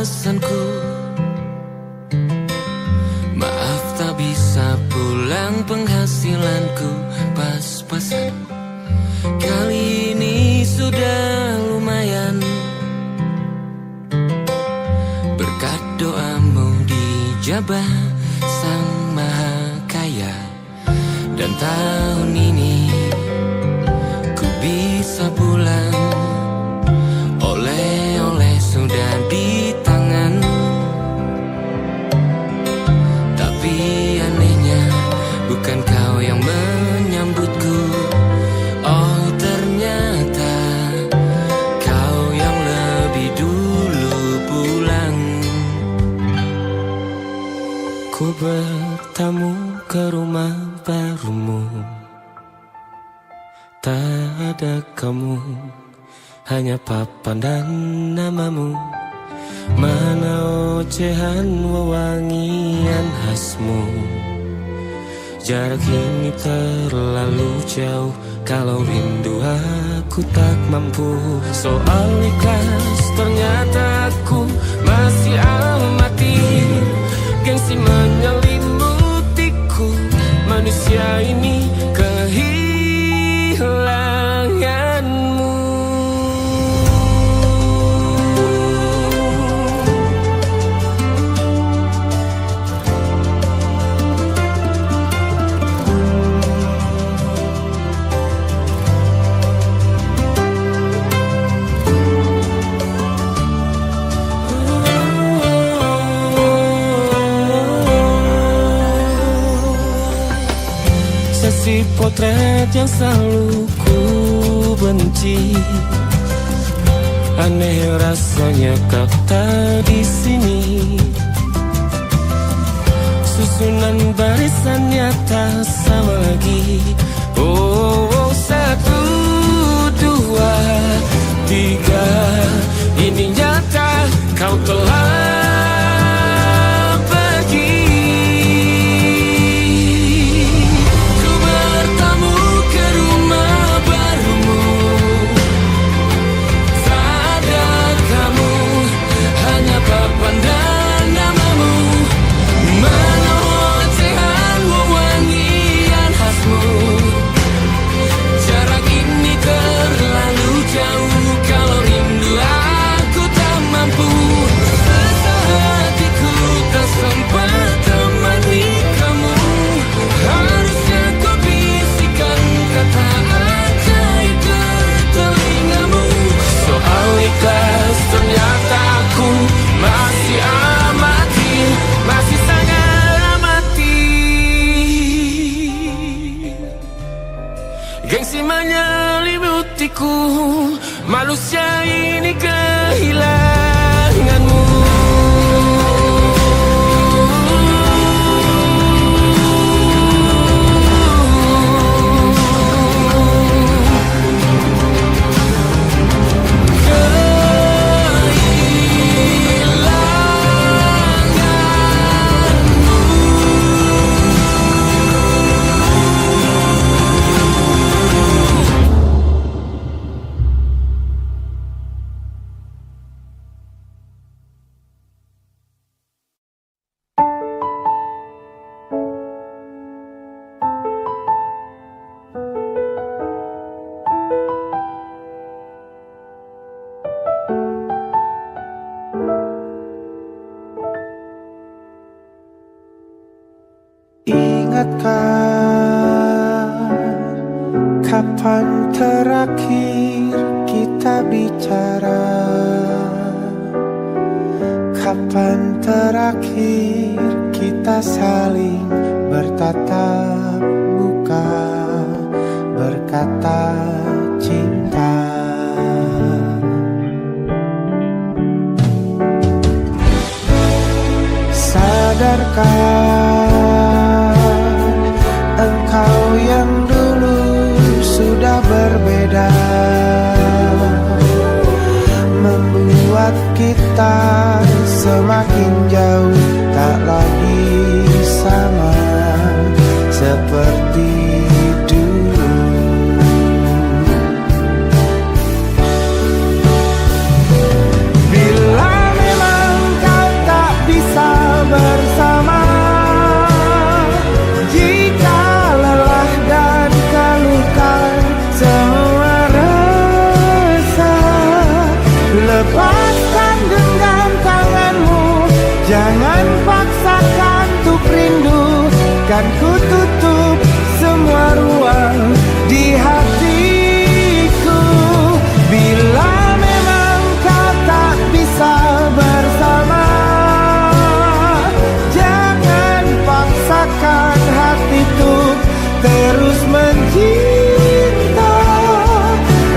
pesanku. Maaf tak bisa pulang, penghasilanku pas-pasan. Kali ini sudah lumayan, berkat doamu dijabah Sang Maha Kaya. Dan tahun ini ku bisa pulang, oleh-oleh sudah di tangan. Tapi anehnya bukan kau yang menyambutku. Oh ternyata kau yang lebih dulu pulang. Ku bertamu ke rumah barumu, tak ada kamu, hanya papan dan namamu. Mana ocehan wewangian khasmu. Jarak ini terlalu jauh, kalau rindu aku tak mampu. Soal ikhlas ternyata aku masih amati. Gengsi menyelimutiku, manusia ini kehilanganmu. Si potret yang selalu ku benci, aneh rasanya kau tak di sini. Susunan barisannya tak sama lagi. Oh, 1, 2, 3, ini nyata kau telah ternyata aku masih amati, masih sangat amati. Gengsi menyelimutiku, manusia ini kehilanganmu. Kapan terakhir kita bicara? Kapan terakhir kita saling bertatap muka, berkata cinta? Sadarkah engkau yang dulu sudah berbeda, membuat kita semakin jauh, tak lagi sama seperti dulu. Bila memang rindu, kan ku tutup semua ruang di hatiku. Bila memang kau tak bisa bersama, jangan paksakan hatiku terus mencinta.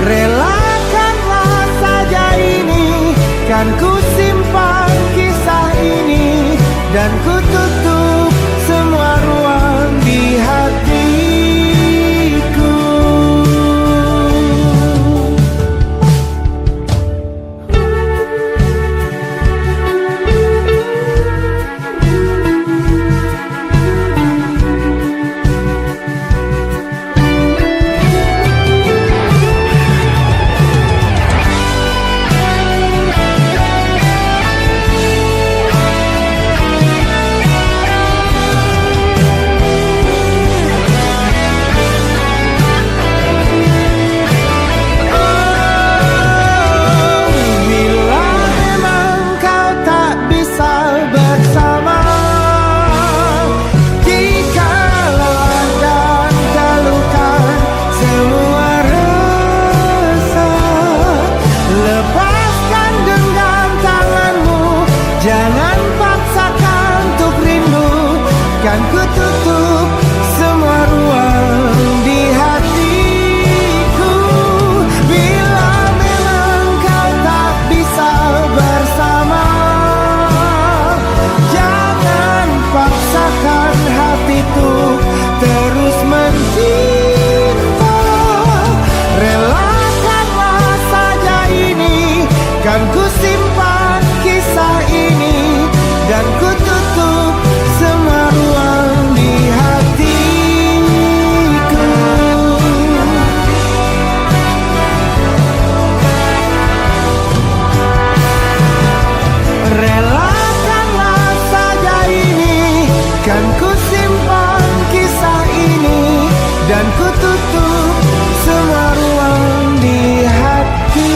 Relakanlah saja ini, kan ku simpan kisah ini, dan ku tutup semua ruang di hatiku. Jangan paksakan untuk rindu, kan ku tutup semua ruang di hatiku. Bila memang kau tak bisa bersama, jangan paksakan hatiku terus mencinta. Relakanlah saja ini, kan ku simpan kisah ini, dan ku tutup semua ruang di hatiku. Relakanlah saja ini, kan ku simpan kisah ini, dan ku tutup semua ruang di hatiku.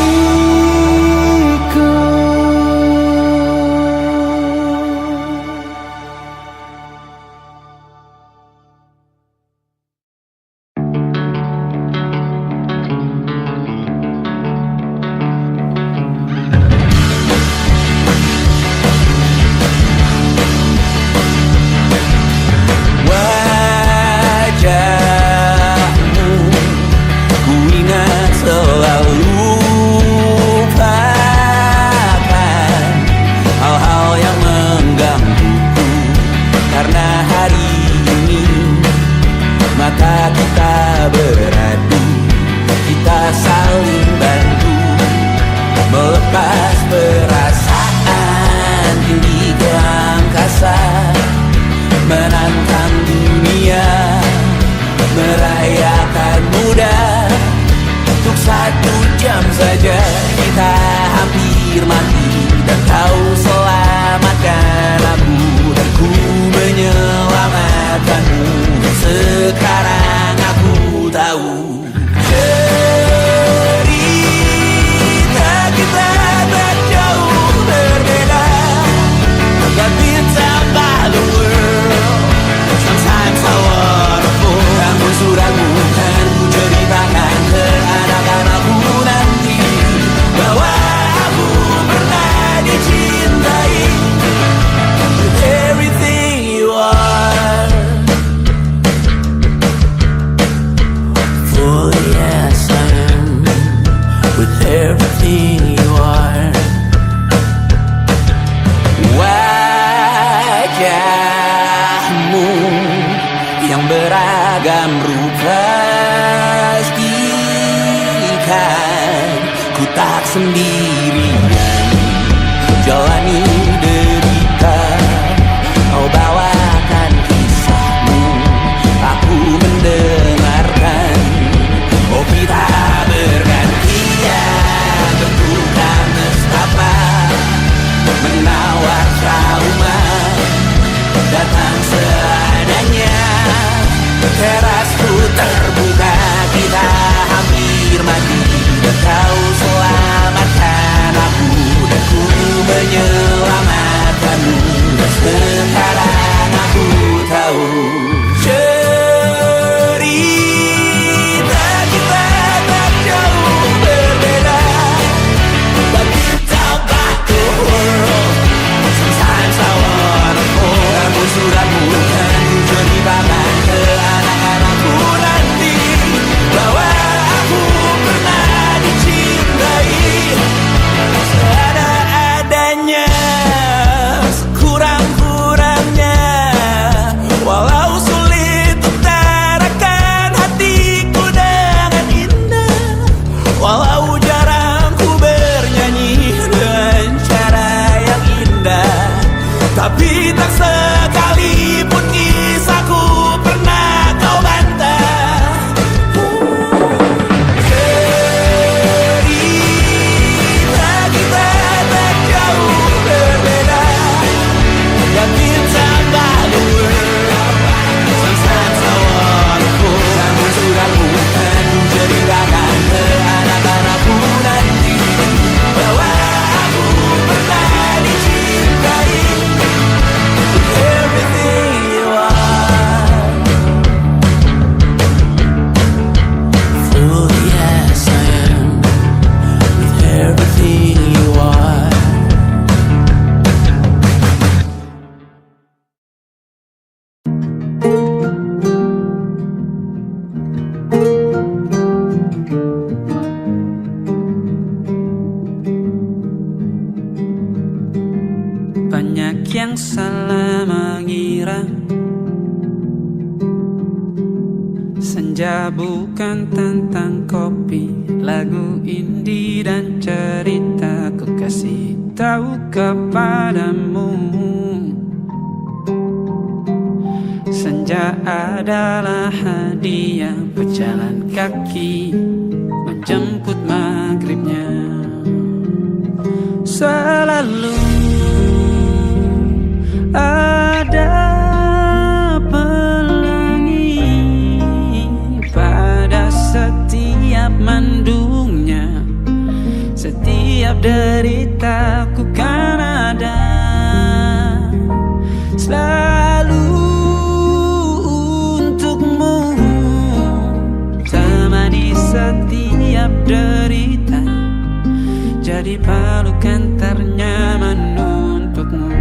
Sekarang aku tahu adanya, sekurang-kurangnya. Walau sulit utarakan hatiku dengan indah, walau jarang ku bernyanyi dengan cara yang indah, tapi tak sekalipun kisahku pernah kau bantah. Cerita kita tak jauh berbeda, dan kita malu sunset sawanku. Namun sudah bukan ceritakan ke anak-anakku nanti bahwa aku pernah dicintai. Everything you are, fully yes I am, with everything you are. Banyak yang salah mengira senja bukan tentang kopi, lagu indie dan cerita ku kasih tahu kepadamu. Senja adalah hadiah pejalan kaki menjemput maghribnya. Selalu ada pelangi pada setiap mendungnya, setiap deritaku kan ada selalu untukmu, temani setiap derita, jadi pelukan ternyaman untukmu.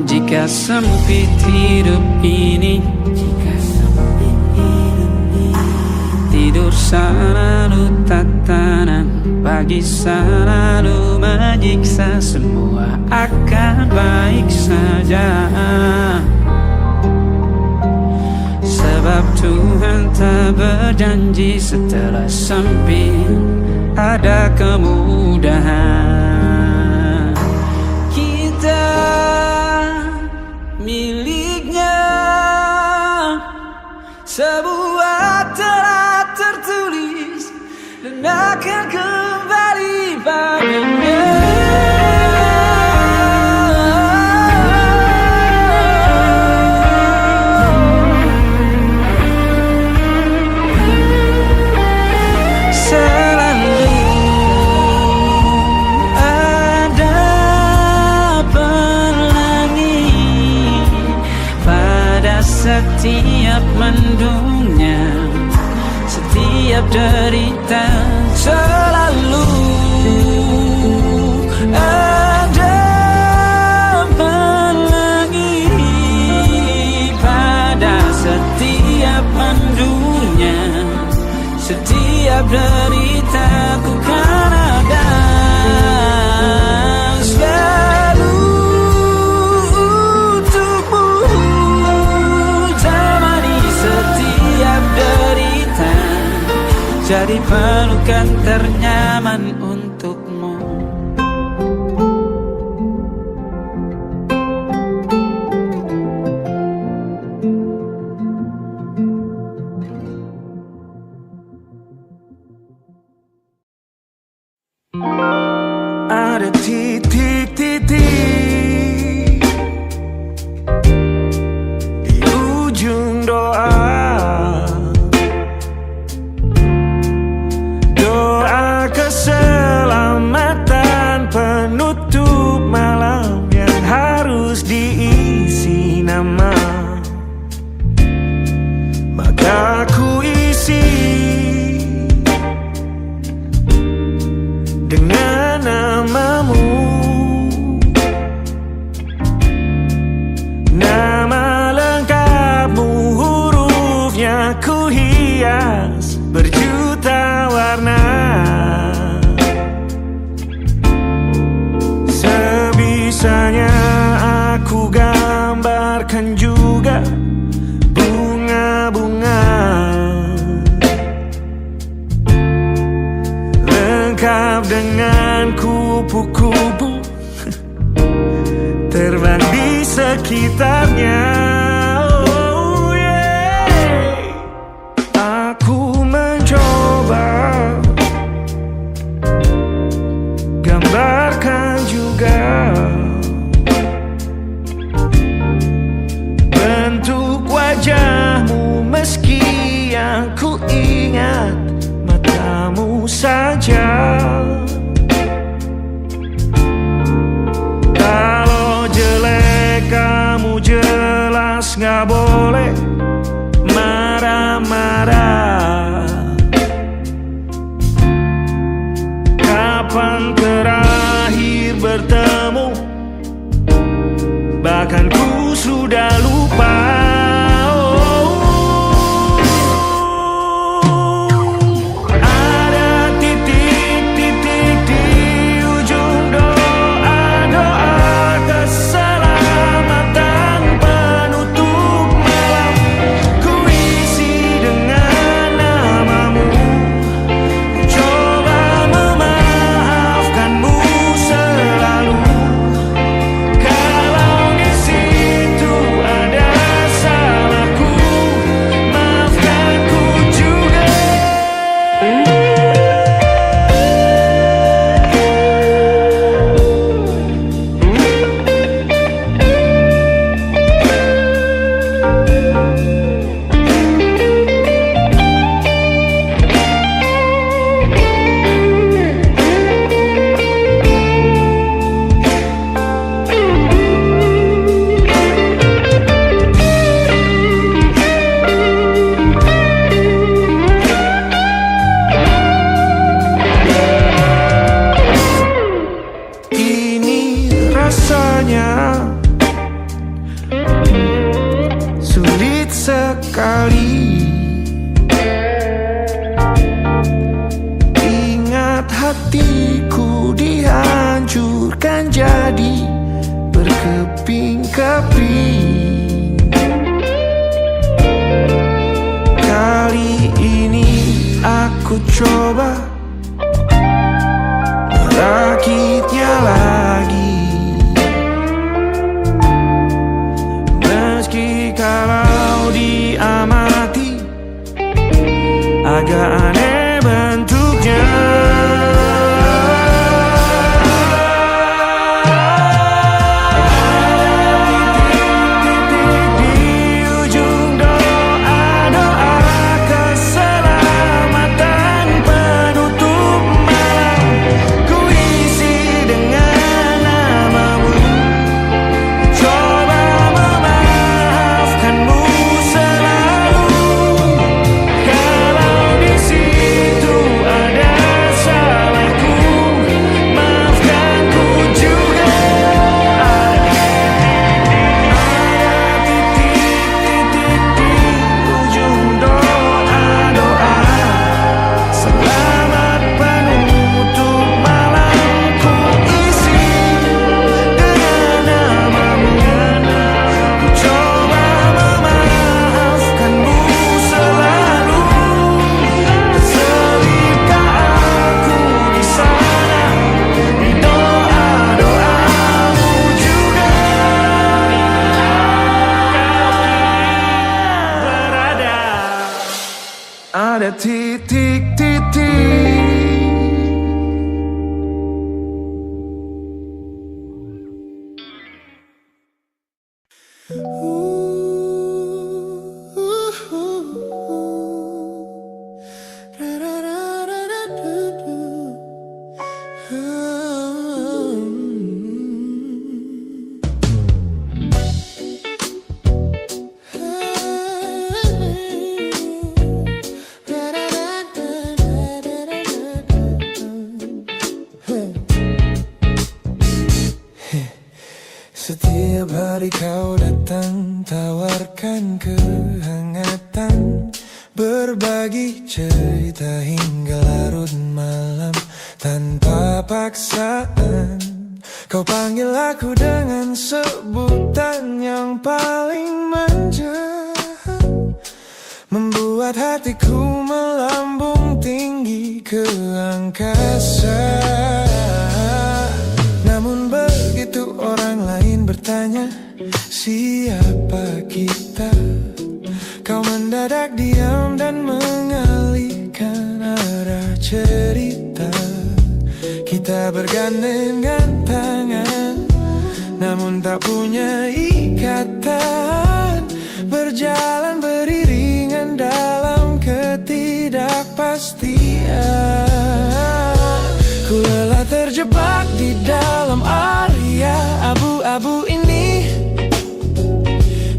Jika sempit hidup ini, tidur selalu tatanan, pagi selalu menyiksa, semua akan baik saja. Sebab Tuhan tak berjanji setelah sempit ada kemudahan. Kita miliknya, sebuah telah tertulis dan akan kembali padanya. Setiap mendungnya, setiap derita, selalu ada pelangi pada setiap mendungnya, setiap derita ku kan ada selalu untukmu, jadi pelukan ternyaman untukmu. Ada titik-titik di ujung doa, keselamatan penutup malam yang harus diisi nama, maka ku isi dengan namamu, nama lengkapmu, hurufnya ku hias berjuta warna. Sebisanya aku gambarkan juga bunga-bunga, lengkap dengan kupu-kupu terbang di sekitarnya. Oh yeah. Aku mencoba gambarkan juga bentuk wajahmu, meski yang ku ingat matamu saja. Kalau jelek kamu jelas gak boleh marah-marah. Kapan terakhir bertemu, bahkan ku sudah lupa. Ada titik-titik di ujung doa-doa keselamatan penutup malam. Ku isi dengan namamu, coba memaafkanmu selalu. Kalau di situ ada salahku, maafkanku juga. Ini rasanya sulit sekali. Ingat hatiku dihancurkan jadi berkeping-keping. Kali ini aku coba merakitnya lagi, meski kalau diamati agak aneh bentuknya. Titik-titik di ujung doa-doa keselamatan penutup malam. Ku isi dengan namamu, coba memaafkanmu selalu. Kalau di situ ada salahku, maafkanku juga. Ada titik-titik di ujung doa-doa selamat penutup malam. Ku isi dengan namamu, ku coba memaafkanmu selalu. Selipkah aku di sana, di doa-doamu juga. Berada ada titik-titik. berbagi cerita hingga larut malam tanpa paksaan. Kau panggil aku dengan sebutan yang paling manja, membuat hatiku melambung tinggi ke angkasa. Namun begitu orang lain bertanya, siapa kita? Kau mendadak diam dan mengalihkan arah cerita. Kita bergandengan tangan, namun tak punya ikatan, berjalan beriringan dalam ketidakpastian. Ku lelah terjebak di dalam area abu-abu ini,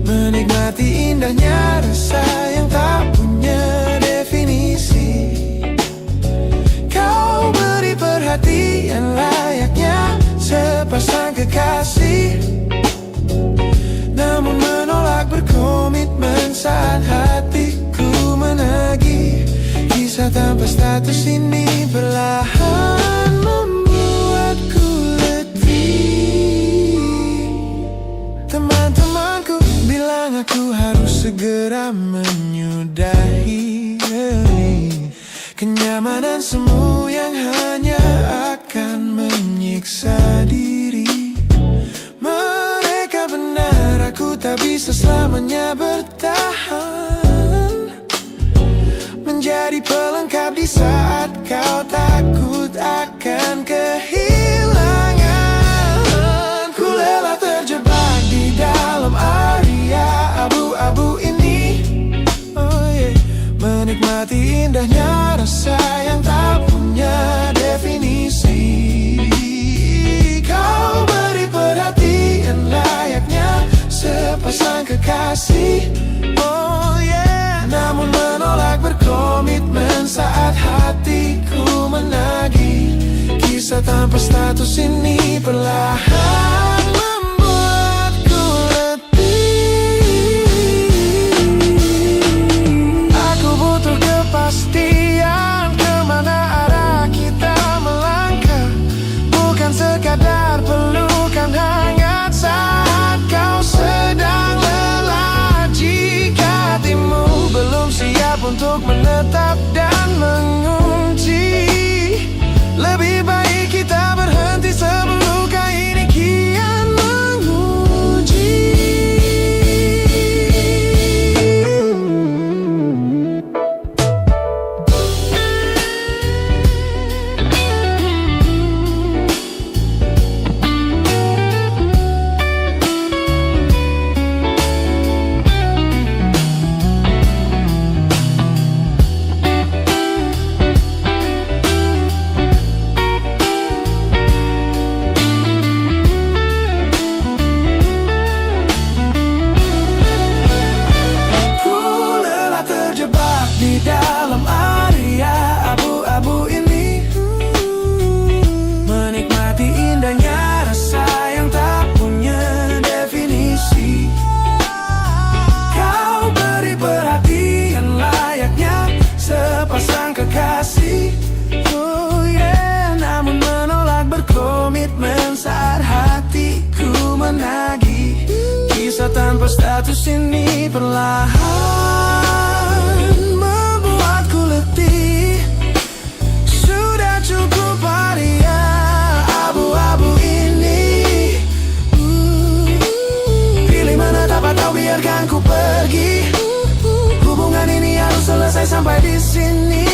menikmati indahnya rasa yang tak punya definisi. Kau beri perhatian layaknya sepasang kekasih, namun menolak berkomitmen saat hatiku menagih. Kisah tanpa status ini perlahan membuatku letih. Teman-temanku bilang aku harus segera menyudahi kenyamanan semu yang hanya akan menyiksa diri. Mereka benar, aku tak bisa selamanya bertahan, menjadi pelengkap di saat kau takut akan kehilangan. Ku lelah terjebak di dalam area abu-abu ini, menikmati indahnya rasa yang tak punya definisi. Kau beri perhatian layaknya sepasang kekasih, namun menolak berkomitmen saat hatiku menagih. Kisah tanpa status ini perlahan membuatku letih. Aku butuh kepastian kemana arah kita melangkah, bukan sekadar pelukan hangat saat kau sedang lelah. Jika hatimu belum siap untuk menetap dan mengunci, lebih baik kita berhenti sebelum luka ini kian menguji. Di dalam area abu-abu ini, menikmati indahnya rasa yang tak punya definisi. Kau beri perhatian layaknya sepasang kekasih, namun menolak berkomitmen saat hatiku menagih. Kisah tanpa status ini perlahan membuatku letih. Sudah cukup area abu-abu ini, pilih menetap atau biarkan ku pergi. Hubungan ini harus selesai sampai di sini.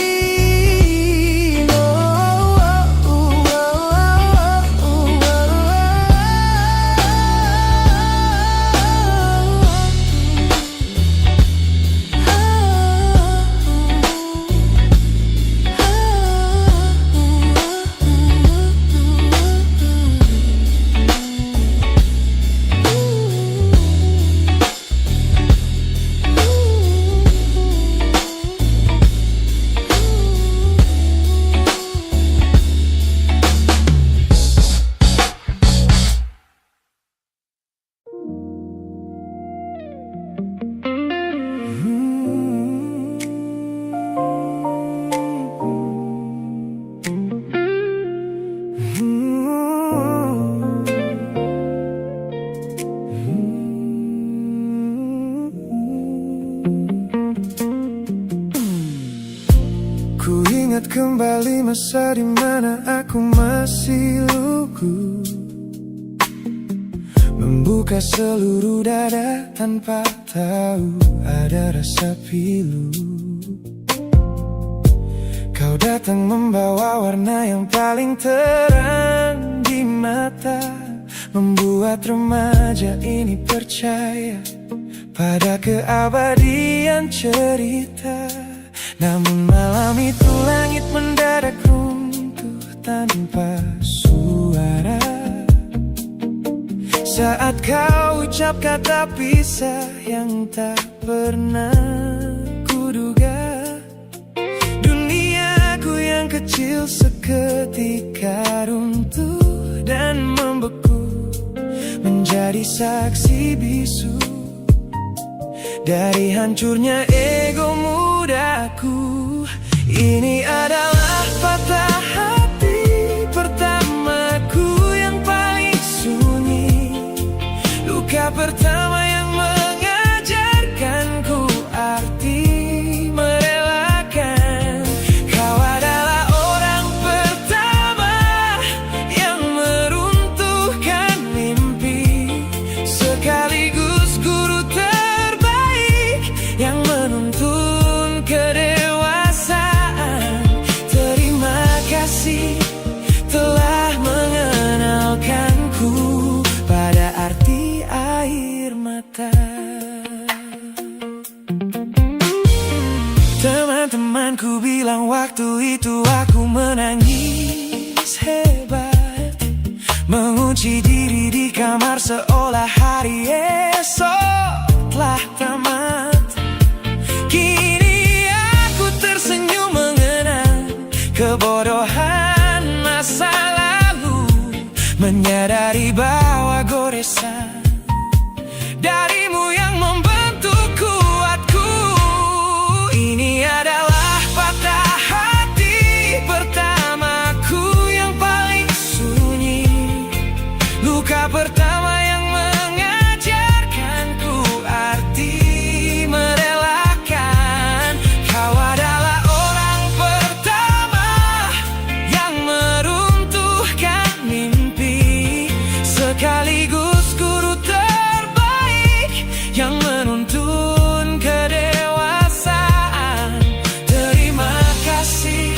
Ingat kembali masa dimana aku masih lugu, membuka seluruh dada tanpa tahu ada rasa pilu. Kau datang membawa warna yang paling terang di mata, membuat remaja ini percaya pada keabadian cerita. Namun malam itu langit mendadak runtuh tanpa suara saat kau ucap kata pisah yang tak pernah kuduga. Duniaku yang kecil seketika runtuh dan membeku, menjadi saksi bisu dari hancurnya ego mudaku. Ini adalah patah hati pertamaku yang paling sunyi, luka pertama yang mengajarkanku arti merelakan. Kau adalah orang pertama yang meruntuhkan mimpi, sekaligus guru terbaik yang menuntun kedewasaan. Terima kasih telah mengenalkanku pada arti air mata. Teman-temanku bilang waktu itu aku menangis hebat, mengunci diri di kamar seolah hari esok telah tamat. Kini aku tersenyum mengenang kebodohan masa lalu, menyadari bahwa goresan darimu yang membentuk kuatku. Ini adalah patah hati pertamaku yang paling sunyi, luka pertama yang mengajarkanku arti merelakan. Kau adalah orang pertama yang meruntuhkan mimpi, sekaligus guru terbaik yang menuntun kedewasaan. Terima kasih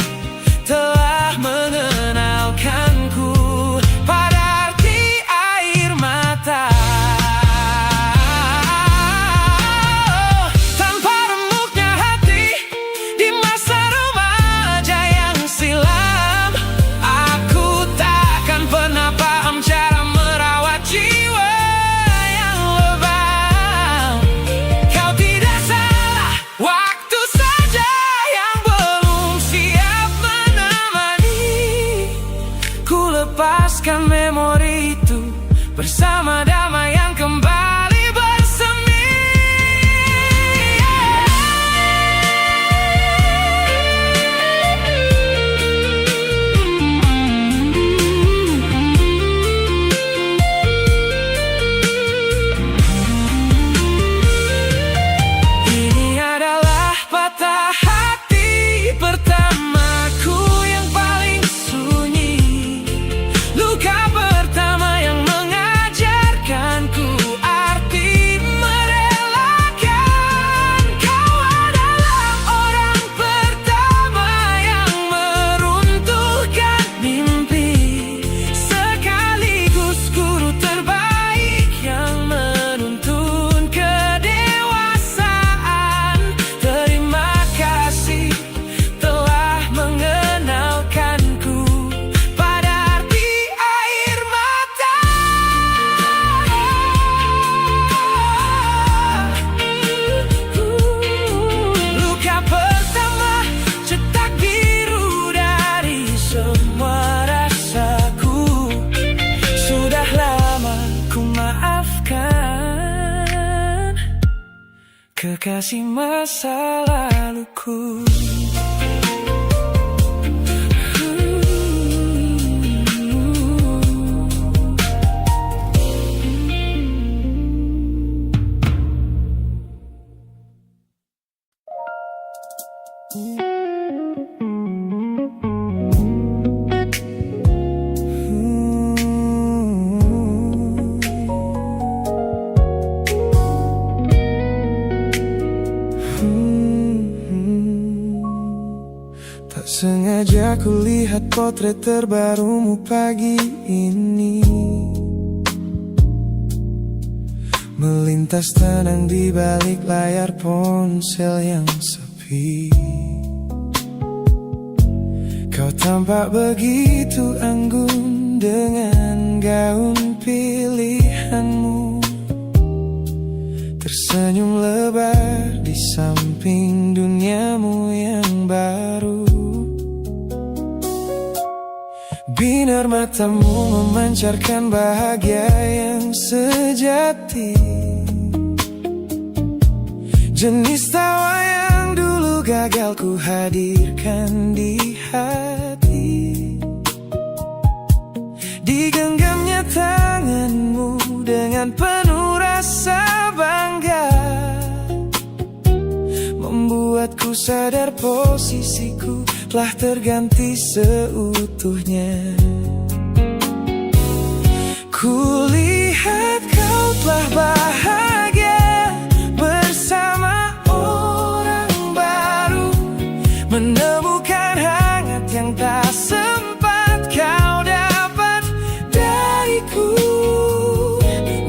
telah mengenalkanku pada arti air mata. Tanpa remuknya hati di masa remaja yang silam, aku takkan pernah paham cara merawat jiwa yang lebam. Kau tidak salah, waktu saja yang belum siap menemani. Ku lepaskan memori itu bersama damai yang kembali bersemi. Ini adalah patah hati pertamaku yang paling sunyi, luka pertama yang mengajarkanku arti merelakan. Kau adalah orang pertama yang meruntuhkan mimpi, sekaligus guru terbaik yang menuntun kedewasaan. Terima kasih telah mengenalkanku pada arti air mata. Luka pertama cetak biru dari semua rasaku. Sudah lama ku maafkan kekasih masa laluku. Tak sengaja ku lihat potret terbarumu pagi ini, melintas tenang di balik layar ponsel yang sepi. Kau tampak begitu anggun dengan gaun pilihanmu, tersenyum lebar di samping duniamu yang baru. Binar matamu memancarkan bahagia yang sejati, jenis tawa yang dulu gagal ku hadirkan di hati. Digenggamnya tanganmu dengan penuh rasa bangga, membuatku sadar posisiku telah terganti seutuhnya. Kulihat kau telah bahagia bersama orang baru, menemukan hangat yang tak sempat kau dapat dariku.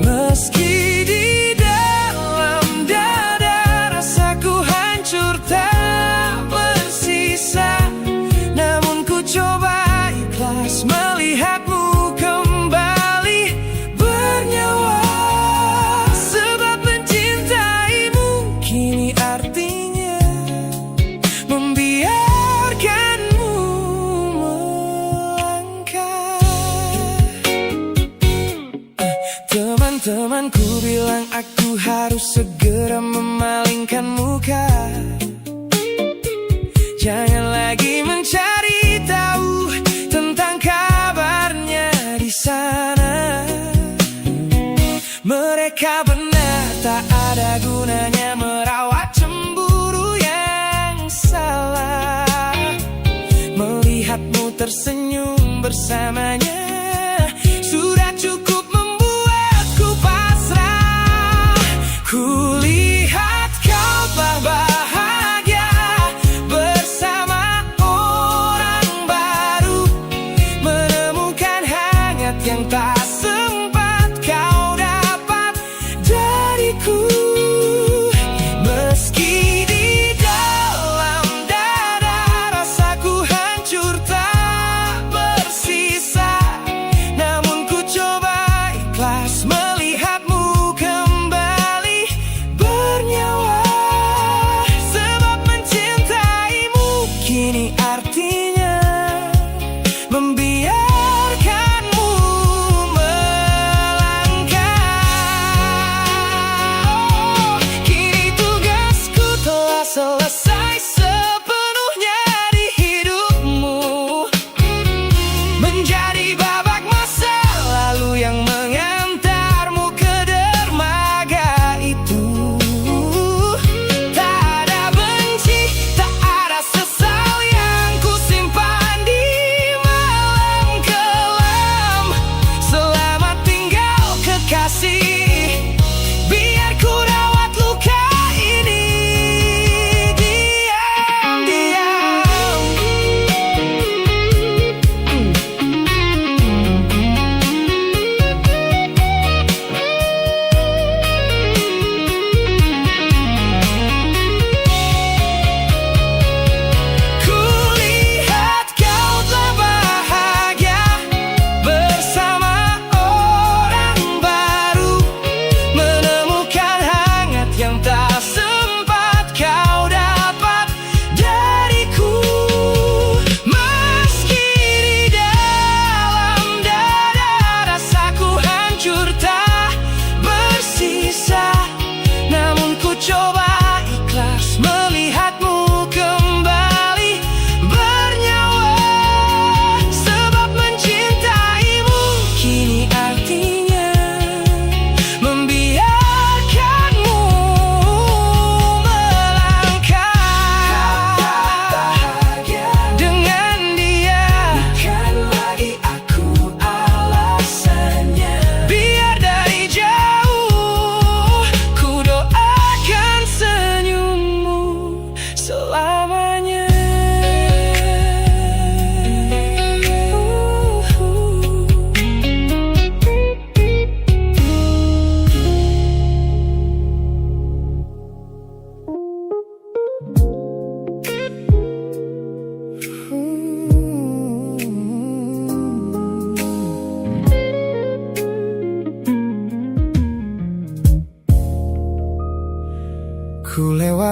Meski di dalam dada rasaku hancur tak bersisa, namun ku coba ikhlas melihatmu kembali bernyawa. Sebab mencintaimu kini artinya membiarkanmu melangkah. Teman-temanku bilang aku harus segera memalingkan muka, jangan lagi mencari tahu tentang kabarnya di sana. Mereka benar, tak ada gunanya merawat cemburu yang salah. Melihatmu tersenyum bersamanya sudah cukup membuatku pasrah. Kulihat kau telah bahagia bersama orang baru, menemukan hangat yang tak sempat kau dapat dariku. Meski di dalam dada rasaku hancur tak bersisa,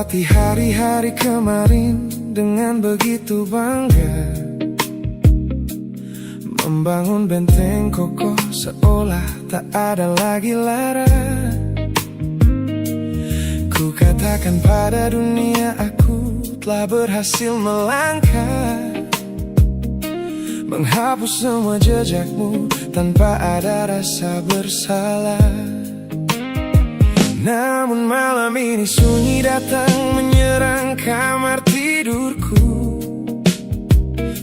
Melewati hari-hari kemarin dengan begitu bangga, membangun benteng kokoh seolah tak ada lagi lara. Ku katakan pada dunia aku telah berhasil melangkah, menghapus semua jejakmu tanpa ada rasa bersalah. Namun malam ini sunyi datang menyerang kamar tidurku,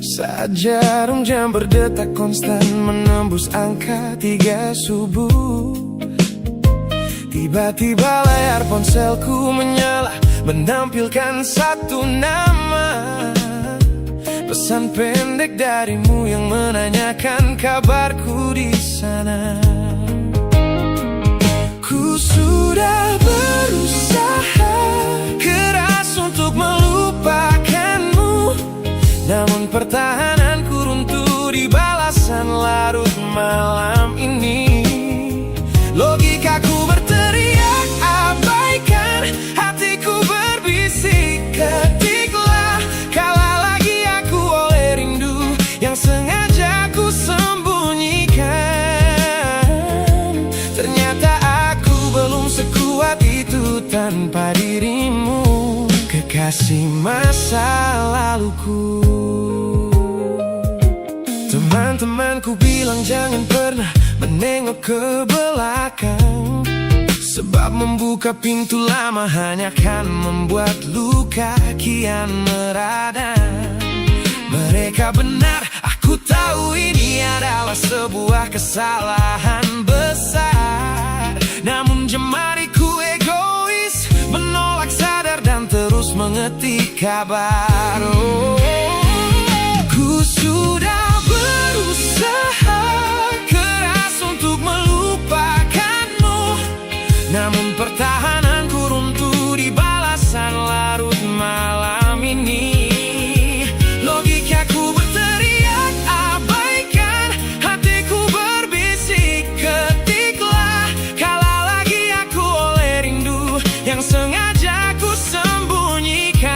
saat jarum jam berdetak konstan menembus angka 3 subuh. Tiba-tiba layar ponselku menyala, menampilkan satu nama, pesan pendek darimu yang menanyakan kabarku di sana. Ku sudah berusaha keras untuk melupakanmu, namun pertahananku runtuh di balasan larut malam ini. Logikaku berteriak abaikan, hatiku berbisik ketiklah, kalah lagi aku oleh rindu yang sengaja ku sembunyikan. Ternyata aku belum sekuat itu tanpa dirimu, kekasih masa laluku. Teman-temanku bilang jangan pernah menengok ke belakang, sebab membuka pintu lama hanya akan membuat luka kian meradang. Mereka benar, aku tahu ini adalah sebuah kesalahan besar, namun jemariku egois menolak sadar dan terus mengetik kabar. Ku sudah berusaha keras untuk melupakanmu, namun pertahananku runtuh di balasan larut malam ini. Logikaku berteriak abaikan, hatiku berbisik ketiklah, kalah lagi aku oleh rindu yang sengaja ku sembunyikan.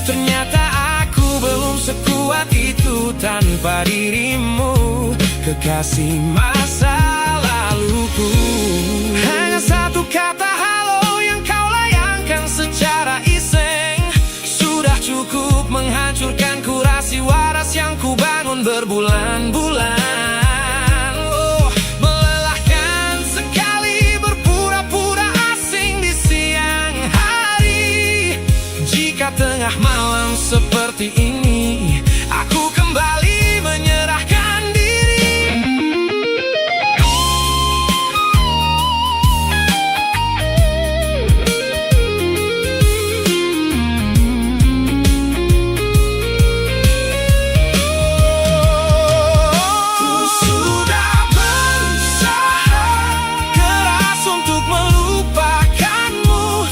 Ternyata aku belum sekuat itu tanpa dirimu, kekasih masa laluku. Hanya satu kata halo yang kau layangkan secara iseng sudah cukup menghancurkan kurasi waras yang ku bangun berbulan-bulan. Melelahkan sekali berpura-pura asing di siang hari. Jika tengah malam seperti ini aku kembali menyerahkan diri. Ku sudah berusaha keras untuk melupakanmu,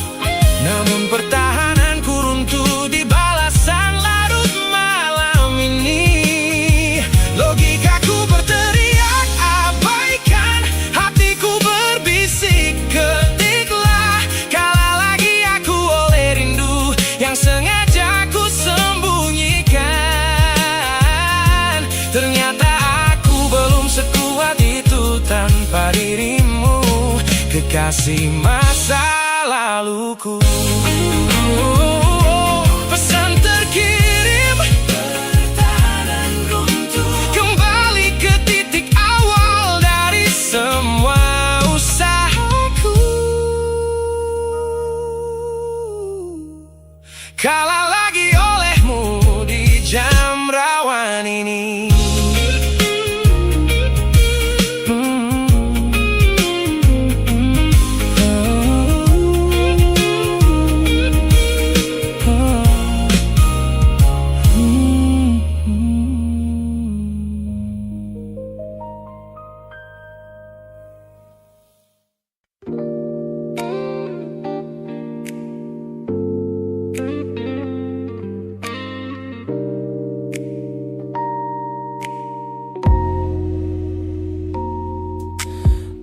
namun pertahananku runtuh di balasan larut malam ini. Logikaku berteriak abaikan, hatiku berbisik ketiklah, kalah lagi aku oleh rindu yang sengaja ku sembunyikan. Ternyata aku belum sekuat itu tanpa dirimu, kekasih masa laluku. Pesan terkirim, pertahanan runtuh, kembali ke titik awal dari semua usahaku. Kalah lagi olehmu di jam rawan ini.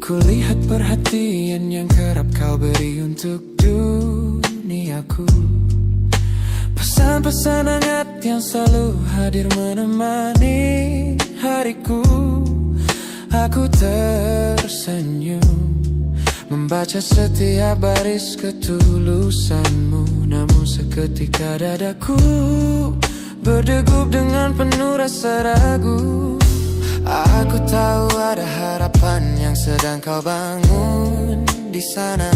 Kulihat perhatian yang kerap kau beri untuk dulu. duniaku. Pesan-pesan hangat yang selalu hadir menemani hariku. Aku tersenyum membaca setiap baris ketulusanmu. Namun seketika dadaku berdegup dengan penuh rasa ragu. Aku tahu ada harapan yang sedang kau bangun di sana.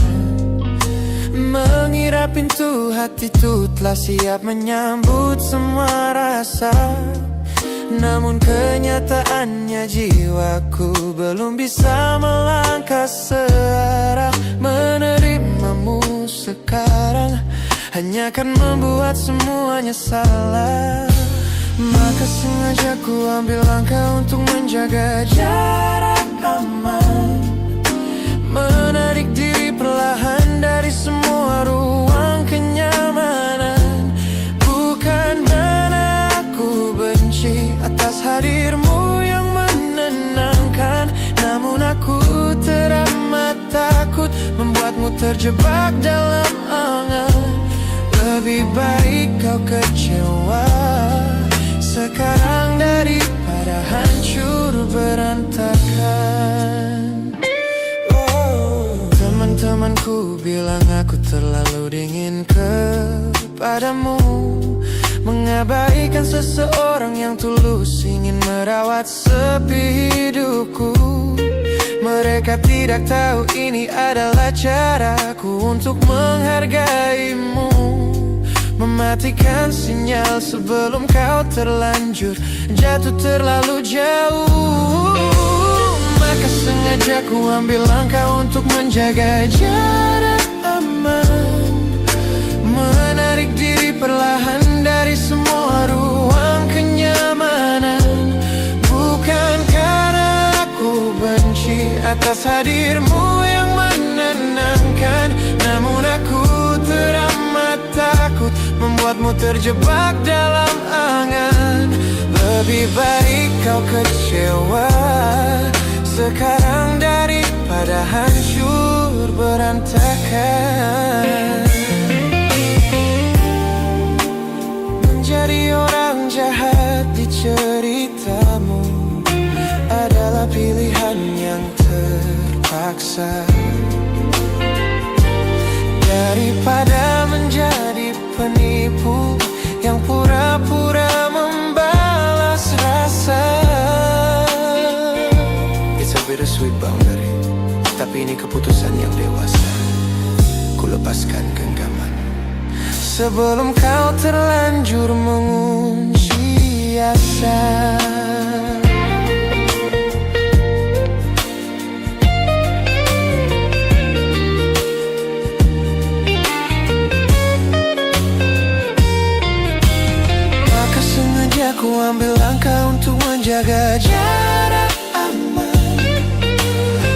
Mengira pintu hatiku telah siap menyambut semua rasa. Namun kenyataannya jiwaku belum bisa melangkah searah. Menerimamu sekarang hanya akan membuat semuanya salah. Maka sengaja ku ambil langkah untuk menjaga jarak aman. Menarik diri perlahan dari semua ruang kenyamanan. Bukan karena aku benci atas hadirmu yang menenangkan, namun aku teramat takut membuatmu terjebak dalam angan. Lebih baik kau kecewa sekarang daripada hancur berantakan. Teman-temanku bilang aku terlalu dingin kepadamu, mengabaikan seseorang yang tulus ingin merawat sepi hidupku. Mereka tidak tahu ini adalah caraku untuk menghargaimu. Mematikan sinyal sebelum kau terlanjur jatuh terlalu jauh. Maka sengaja ku ambil langkah untuk menjaga jarak aman. Menarik diri perlahan dari semua ruang kenyamanan. Bukan karena aku benci atas hadirmu yang menenangkan, namun aku teramat takut membuatmu terjebak dalam angan. Lebih baik kau kecewa sekarang daripada hancur berantakan. Menjadi orang jahat di ceritamu adalah pilihan yang terpaksa, daripada menjadi penipu yang pura-pura membalas rasa. It's a bittersweet boundary, tapi ini keputusan yang dewasa. Ku lepaskan genggaman sebelum kau terlanjur mengunci asa. Ku ambil langkah untuk menjaga jarak aman.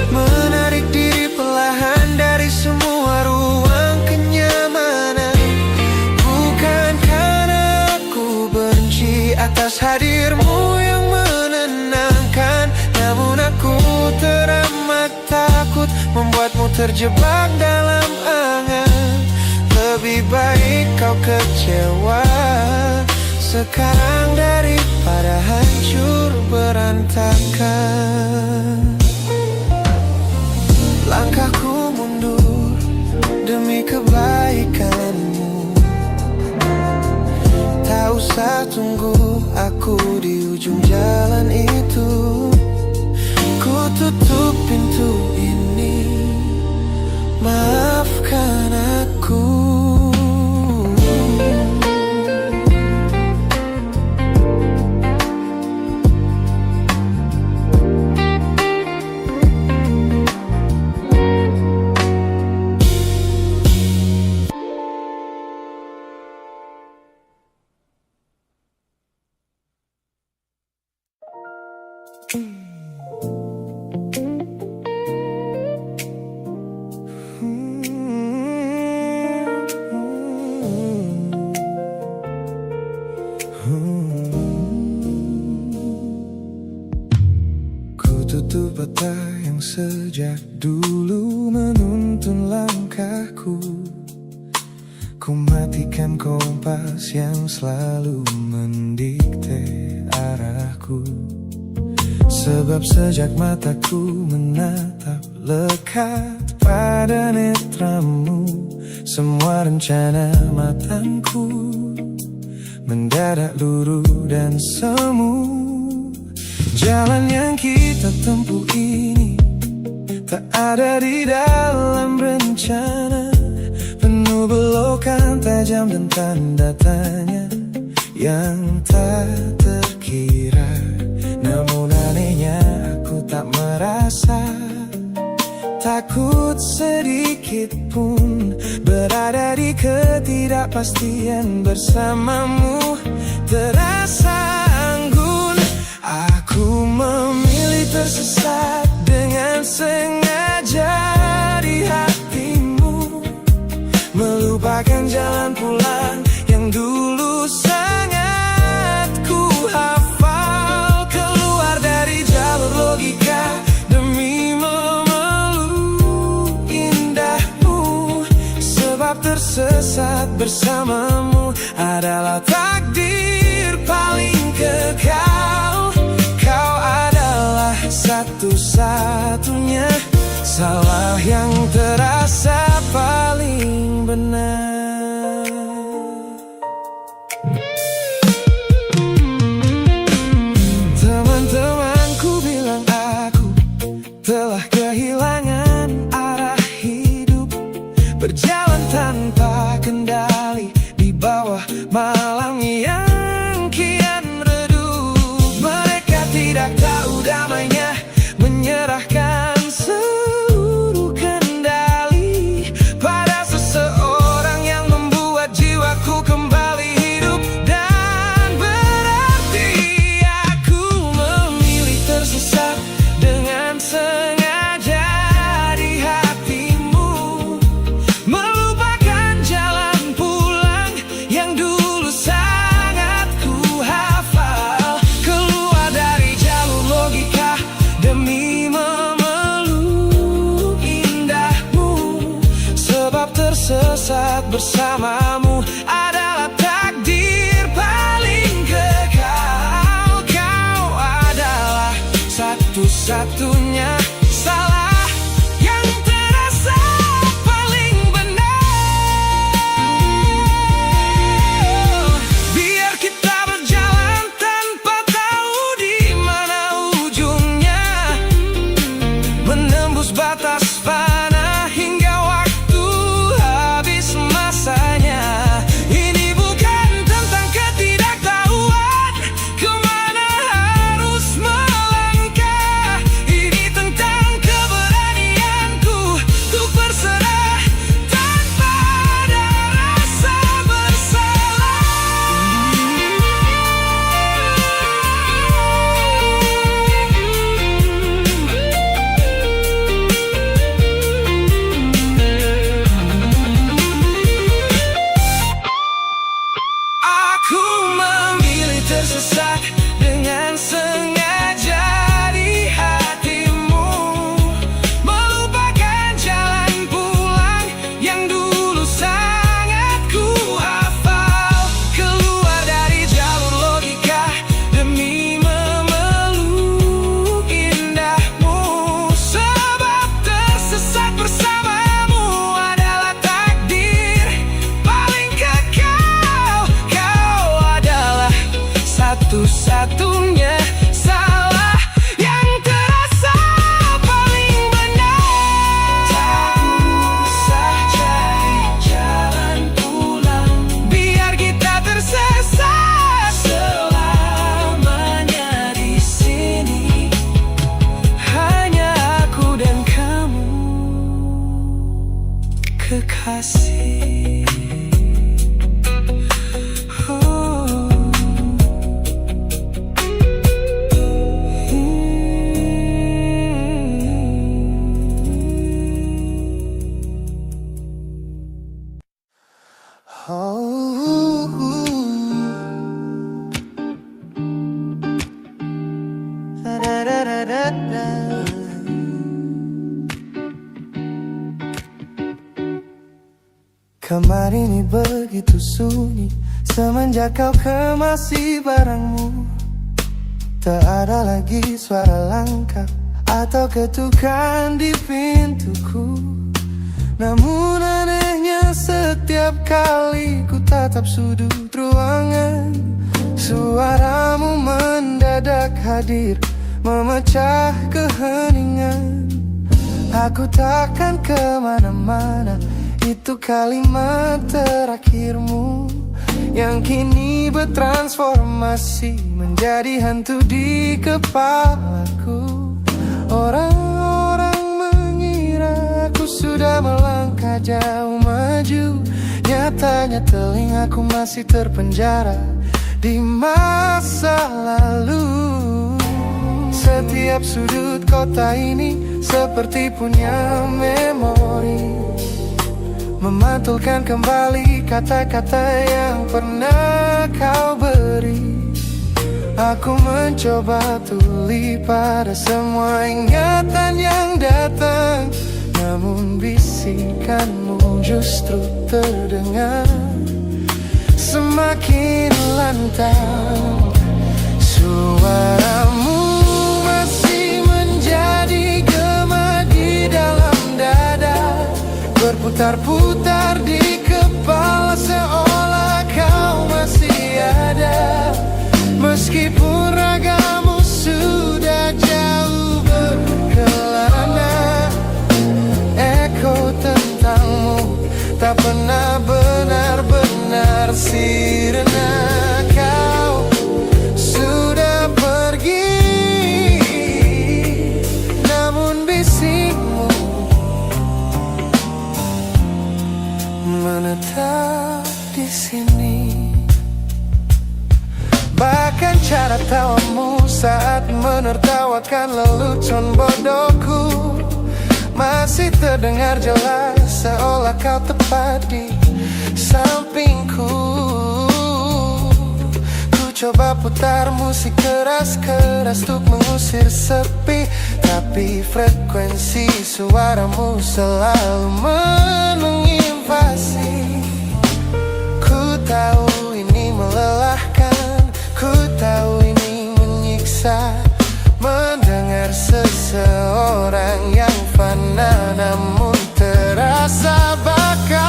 Menarik diri perlahan dari semua ruang kenyamanan. Bukan karena aku benci atas hadirmu yang menenangkan, namun aku teramat takut membuatmu terjebak dalam angan. Lebih baik kau kecewa sekarang daripada hancur berantakan. Langkahku mundur demi kebaikanmu. Tak usah tunggu aku di ujung jalan itu. Ku tutup pintu ini, maafkan aku. Tutup mata yang sejak dulu menuntun langkahku. Ku bagaikan kompas yang selalu mendikte arahku. Sebab sejak mataku menatap lekat pada netramu, semua rencana matangku mendadak luruh dan semu. Jalan yang kita tempuh ini tak ada di dalam rencana, penuh belokan tajam dan tanda tanya yang tak terkira. Namun anehnya aku tak merasa takut sedikit pun berada di ketidakpastian bersamamu. Terasa anggun, aku memilih tersesat dengan sengaja di hatimu, melupakan jalan pulang yang dulu sangat ku hafal. Keluar dari jalur logika demi memeluk indahmu, sebab tersesat bersamamu adalah takdir paling kekal. Kau adalah satu-satunya salah yang terasa paling benar. Teman-temanku bilang aku telah kehilangan arah hidup, berjalan tanpa kendali di bawah malam yang kian redup. Mereka tidak tahu damainya menyerahkan seluruh kendali pada seseorang yang membuat jiwaku kembali hidup dan berarti. Aku memilih tersesat dengan sengaja di hatimu, melupakan jalan pulang yang dulu sangat ku hafal. Keluar dari jalur logika demi memeluk indahmu, sebab tersesat bersamamu adalah takdir paling kekal. Kau adalah satu-satunya salah yang terasa paling benar. Biar kita berjalan tanpa tahu di mana ujungnya, menembus batas fana hingga waktu habis masanya. Ini bukan tentang ketidaktahuan kemana harus melangkah, ini tentang keberanianku untuk berserah tanpa ada rasa Aku memilih tersesat dengan sengaja di hatimu, melupakan jalan pulang yang dulu sangat ku hafal. Keluar dari jalur logika demi memeluk indahmu, sebab tersesat bersamamu adalah takdir paling kekal. Kau adalah satu-satunya Kamar ini begitu sunyi semenjak kau kemasi barangmu. Tak ada lagi suara langkah atau ketukan di pintuku. Namun anehnya setiap kali ku tatap sudut ruangan, suaramu mendadak hadir, memecah keheningan. Aku takkan kemana-mana, itu kalimat terakhirmu yang kini bertransformasi menjadi hantu di kepalaku. Orang-orang mengira aku sudah melangkah jauh maju, nyatanya telingaku masih terpenjara di masa lalu. Setiap sudut kota ini seperti punya memori, memantulkan kembali kata-kata yang pernah kau beri. Aku mencoba tuli pada semua ingatan yang datang, namun bisikanmu justru terdengar semakin lantang. Suaramu masih menjadi gema di dalam dada, berputar-putar di kepala seolah kau masih ada. Meskipun ragamu sudah jauh berkelana, eko tentangmu tak pernah benar-benar sirna. Kau sudah pergi, namun bisikmu menetap di sini. Bahkan cara tawamu saat menertawakan lelucon bodohku masih terdengar jelas, seolah kau tepat di sampingku. Ku coba putar musik keras-keras untuk mengusir sepi, tapi frekuensi suaramu selalu menginvasi. Ku tahu ini melelahkan, ku tahu ini menyiksa, mendengar seseorang yang fana namun terasa bakal.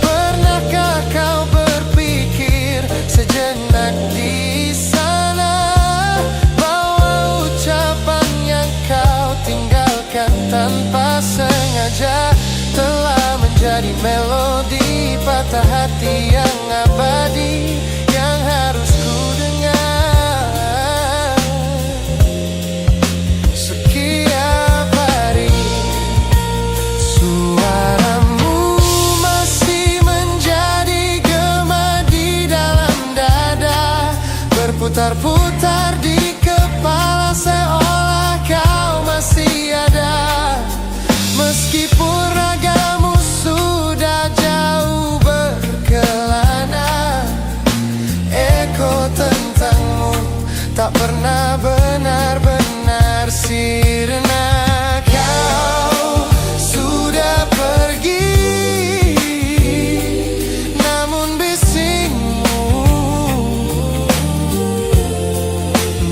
Pernahkah kau berpikir sejenak di sana bahwa ucapan yang kau tinggalkan tanpa sengaja telah menjadi melodi patah hati yang abadi yang harus ku dengar setiap hari. Suaramu masih menjadi gema di dalam dada, berputar-putar di kepala seolah kau masih ada. Meskipun ragamu sudah jauh berkelana, eko tentangmu tak pernah benar-benar sirna. Kau sudah pergi, namun bisikmu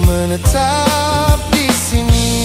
menetap di sini.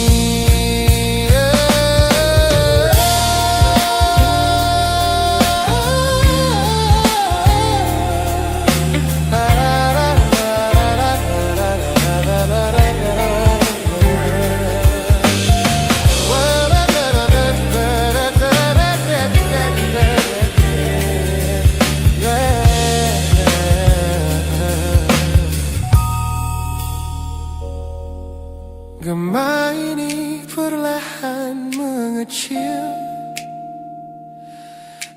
Gema ini perlahan mengecil,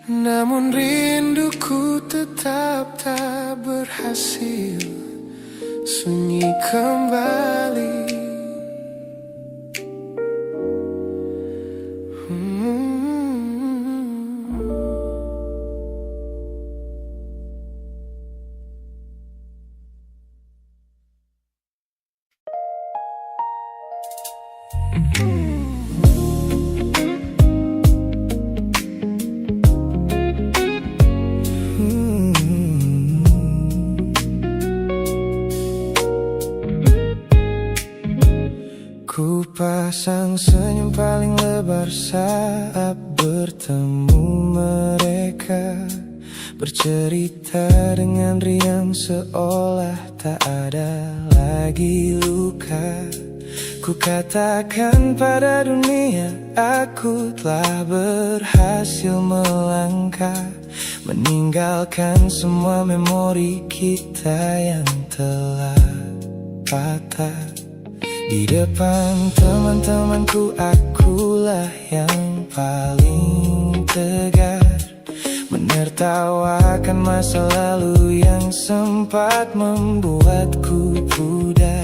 namun rinduku tetap tak berhasil sunyi kembali. Sepasang senyum paling lebar saat bertemu mereka, bercerita dengan riang seolah tak ada lagi luka. Ku katakan pada dunia aku telah berhasil melangkah, meninggalkan semua memori kita yang telah patah. Di depan teman-temanku akulah yang paling tegar, menertawakan masa lalu yang sempat membuatku pudar.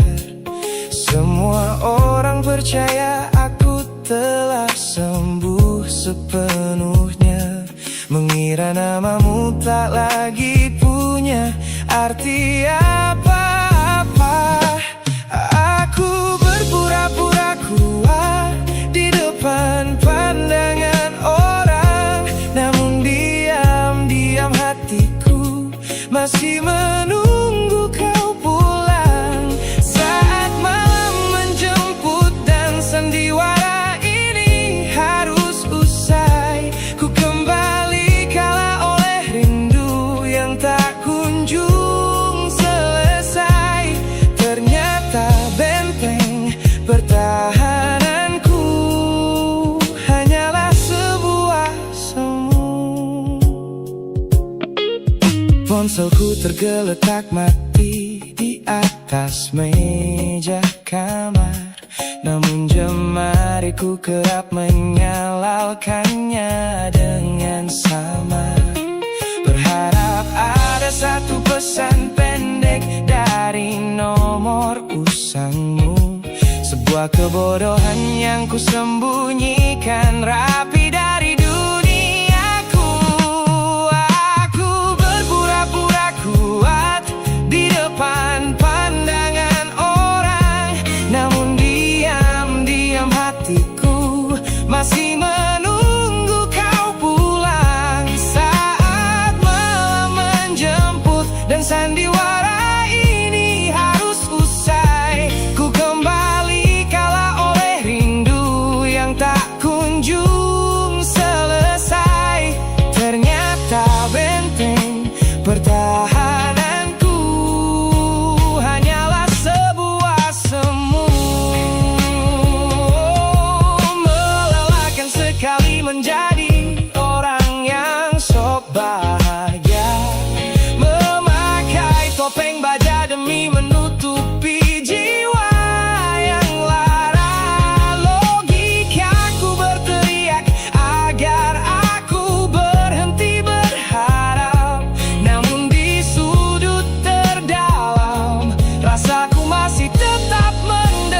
Semua orang percaya aku telah sembuh sepenuhnya, mengira namamu tak lagi punya arti apa-apa. Aku berpura-pura kuat di depan pandangan orang, namun diam-diam hatiku masih menunggu kau pulang. Saat malam menjemput dan sandiwara ini harus usai, ku kembali kalah oleh rindu yang tak kunjung selesai. Ternyata benteng pertahananku hanyalah sebuah semu. Ponselku tergeletak mati di atas meja kamar, namun jemariku kerap menyalakannya dengan samar. Berharap ada satu pesan pendek dari nomor usangmu, sebuah kebodohan yang kusembunyikan rapi dari duniaku. Aku berpura-pura kuat di depan pandangan orang, namun diam-diam hatiku masih menunggu kau pulang. Saat malam menjemput dan sandiwara ini harus usai, ku kembali kalah oleh rindu yang tak kunjung selesai. Ternyata benteng pertahananku hanyalah sebuah semu. Melelahkan sekali menjadi orang yang sok bahagia, memakai topeng baja demi menutupi jiwa yang lara. Logikaku berteriak agar aku berhenti berharap, namun di sudut terdalam rasaku masih tetap mendekat.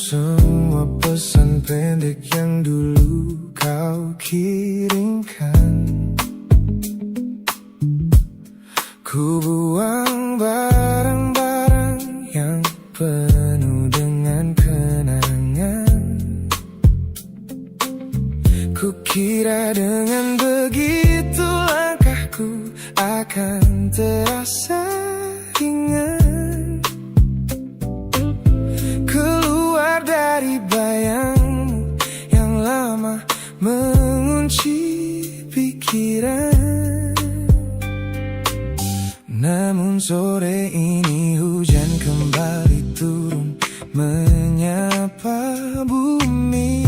semua pesan pendek yang dulu kau kirimkan. Ku buang barang-barang yang penuh dengan kenangan. Ku kira dengan begitu langkahku akan terasa ringan. Keluar dari bayangmu yang lama mengunci pikiran. Namun sore ini hujan kembali turun menyapa bumi,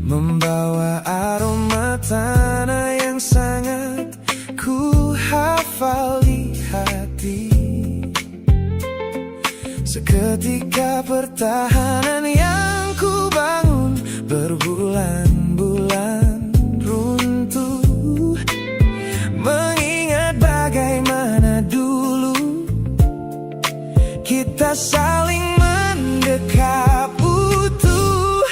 membawa aroma tanah yang sangat ku hafal di hati. Seketika pertahanan yang ku bangun berbulan-bulan runtuh. Mengingat bagaimana dulu kita saling mendekap utuh.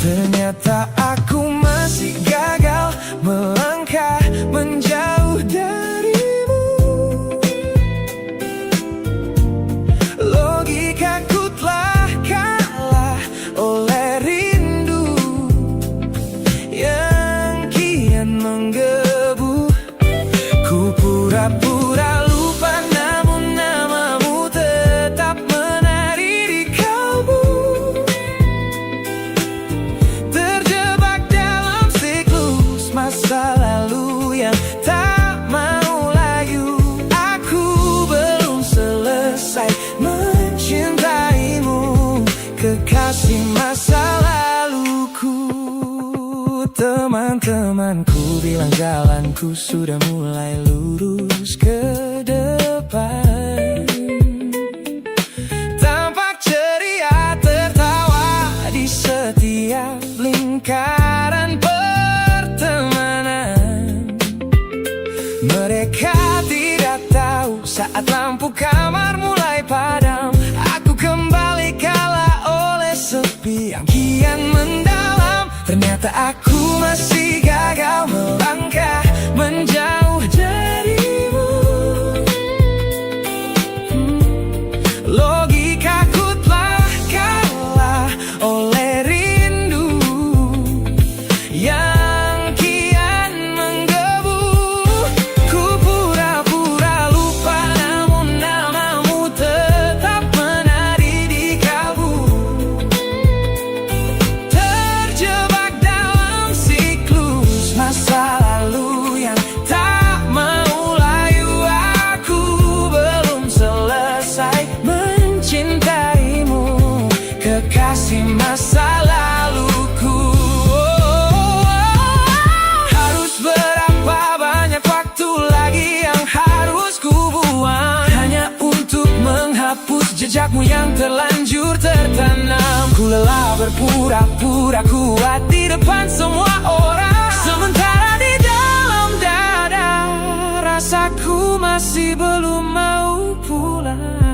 Ternyata aku masih gagal melangkah menjauh darimu. Logikaku telah kalah oleh rindu yang kian menggebu. Ku pura-pura lupa namun namamu tetap menari di kalbu. Terjebak dalam siklus masa lalu yang tak mau layu. Aku belum selesai mencintaimu, kekasih masa laluku. Teman-temanku bilang jalanku sudah mulai lurus ke depan. Tampak ceria tertawa di setiap lingkaran pertemanan. Mereka tidak tahu saat lampu kamar mulai padam, aku kembali kalah oleh sepi yang kian mendalam. Ternyata aku masih gagal melangkah menjauh darimu. Logikaku telah kalah oleh rindu yang kian menggebu. Ku pura-pura lupa namun namamu tetap menari di kalbu. Terjebak dalam siklus masa lalu yang tak mau layu. Aku belum selesai mencintaimu, kekasih masa laluku. Harus berapa banyak waktu lagi yang harus ku buang hanya untuk menghapus jejakmu yang terlanjur tertanam. Ku lelah berpura-pura kuat di depan semua orang, sementara di dalam dada rasaku masih belum mau pulang.